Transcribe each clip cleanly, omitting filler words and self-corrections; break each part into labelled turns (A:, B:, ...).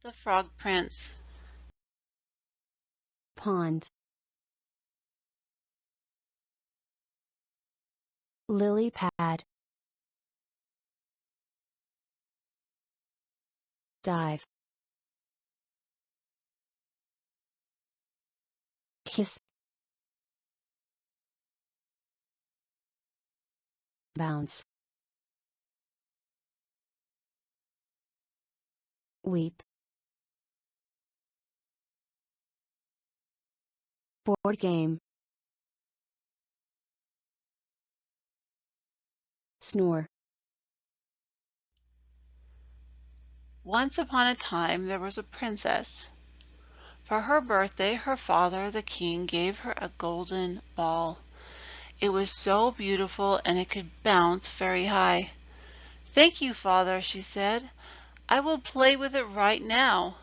A: The Frog Prince.
B: Pond. Lily pad. Dive. Kiss. Bounce. Weep. Board game. Snore.
A: Once upon a time there was a princess. For her birthday, her father, the king, gave her a golden ball. It was so beautiful and it could bounce very high. "Thank you, father," she said. "I will play with it right now."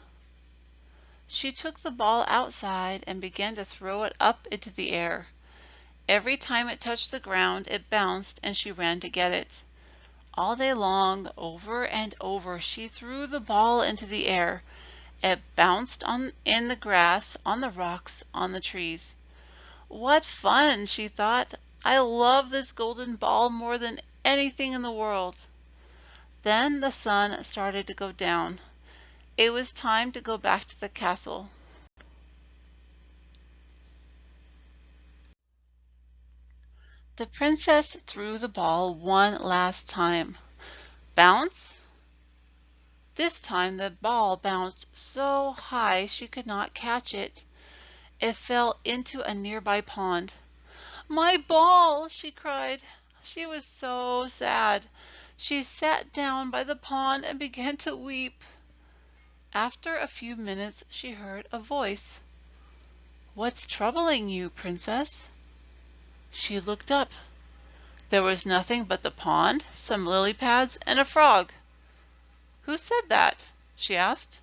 A: She took the ball outside and began to throw it up into the air. Every time it touched the ground, it bounced and she ran to get it. All day long, over and over, she threw the ball into the air. It bounced in the grass, on the rocks, on the trees. "What fun!" she thought. "I love this golden ball more than anything in the world." Then the sun started to go down. It was time to go back to the castle. The princess threw the ball one last time. Bounce! This time the ball bounced so high she could not catch it. It fell into a nearby pond. "My ball!" she cried. She was so sad. She sat down by the pond and began to weep. After a few minutes she heard a voice. "What's troubling you, princess?" She looked up. There was nothing but the pond, some lily pads, and a frog. "Who said that?" she asked.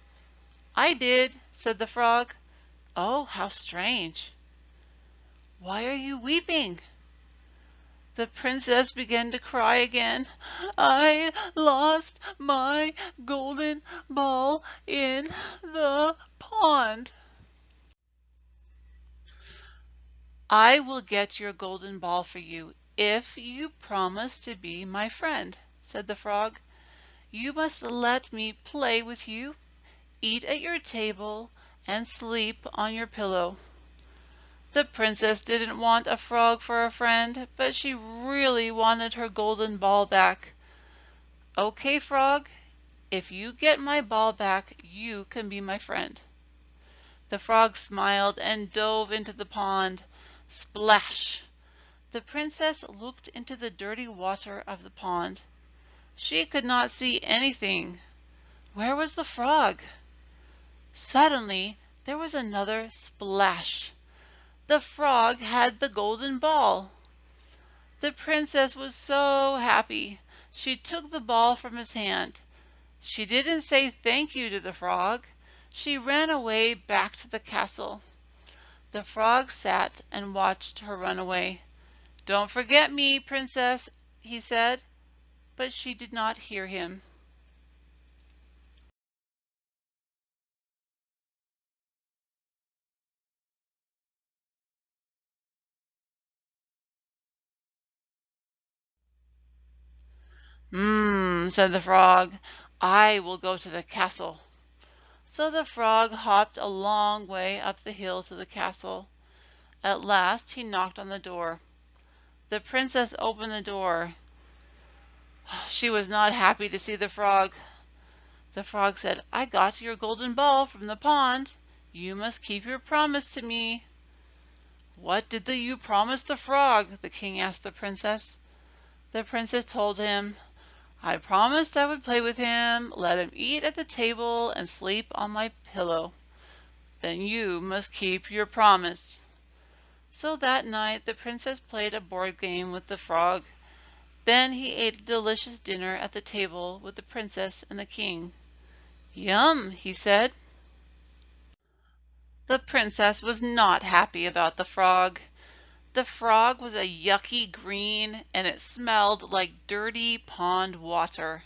A: "I did," said the frog. "Oh, how strange!" "Why are you weeping?" The princess began to cry again. "I lost my golden ball in the pond." "I will get your golden ball for you if you promise to be my friend," said the frog. "You must let me play with you, eat at your table, and sleep on your pillow." The princess didn't want a frog for a friend, but she really wanted her golden ball back. "Okay, frog, if you get my ball back, you can be my friend." The frog smiled and dove into the pond. Splash! The princess looked into the dirty water of the pond. She could not see anything. Where was the frog? Suddenly there was another splash. The frog had the golden ball. The princess was so happy. She took the ball from his hand. She didn't say thank you to the frog. She ran away back to the castle. The frog sat and watched her run away. "Don't forget me, princess," he said, but she did not hear him. Said the frog. "I will go to the castle." So the frog hopped a long way up the hill to the castle. At last he knocked on the door. The princess opened the door. She was not happy to see the frog. The frog said, "I got your golden ball from the pond. You must keep your promise to me." "What did you promise the frog?" the king asked the princess. The princess told him, "I promised I would play with him, let him eat at the table, and sleep on my pillow." "Then you must keep your promise." So that night the princess played a board game with the frog. Then he ate a delicious dinner at the table with the princess and the king. "Yum," he said. The princess was not happy about the frog. The frog was a yucky green, and it smelled like dirty pond water.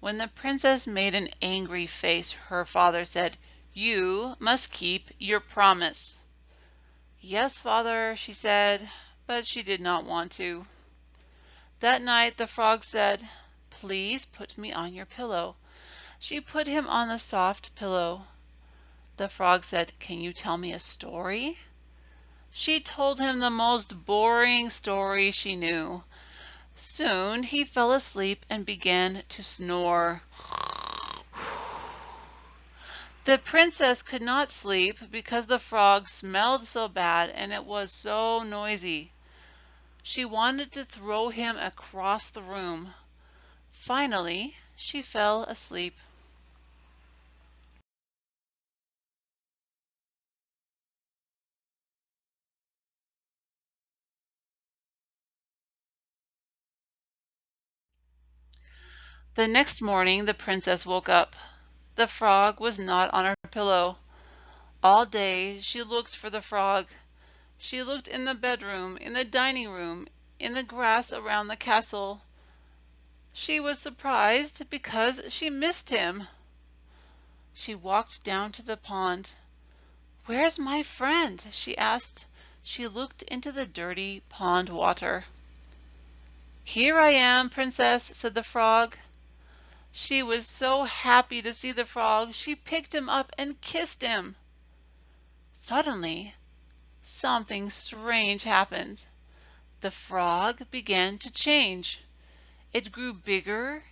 A: When the princess made an angry face, her father said, "You must keep your promise." "Yes, father," she said, but she did not want to. That night the frog said, "Please put me on your pillow." She put him on the soft pillow. The frog said, "Can you tell me a story?" She told him the most boring story she knew. Soon he fell asleep and began to snore. The princess could not sleep because the frog smelled so bad and it was so noisy. She wanted to throw him across the room. Finally, she fell asleep. The next morning the princess woke up. The frog was not on her pillow. All day she looked for the frog. She looked in the bedroom, in the dining room, in the grass around the castle. She was surprised because she missed him. She walked down to the pond. "Where's my friend?" she asked. She looked into the dirty pond water. "Here I am, princess," said the frog. She was so happy to see the frog, she picked him up and kissed him. Suddenly, something strange happened. The frog began to change. It grew bigger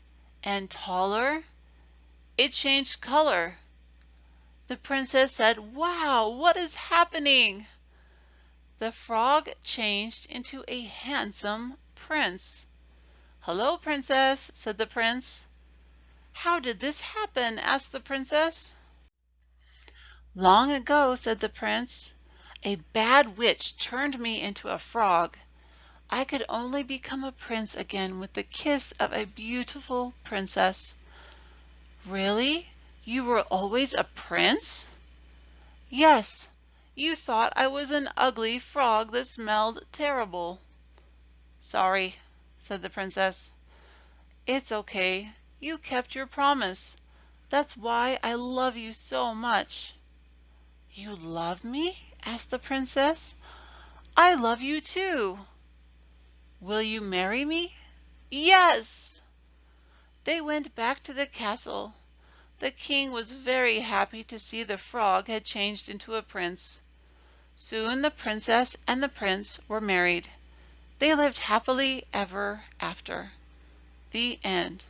A: and taller. It changed color. The princess said, "Wow, what is happening?" The frog changed into a handsome prince. "Hello, princess," said the prince. "How did this happen?" asked the princess. "Long ago," said the prince, "a bad witch turned me into a frog. I could only become a prince again with the kiss of a beautiful princess." "Really? You were always a prince?" "Yes. You thought I was an ugly frog that smelled terrible." "Sorry," said the princess. "It's okay. You kept your promise. That's why I love you so much." "You love me?" asked the princess. "I love you too." "Will you marry me?" "Yes." They went back to the castle. The king was very happy to see the frog had changed into a prince. Soon the princess and the prince were married. They lived happily ever after. The end.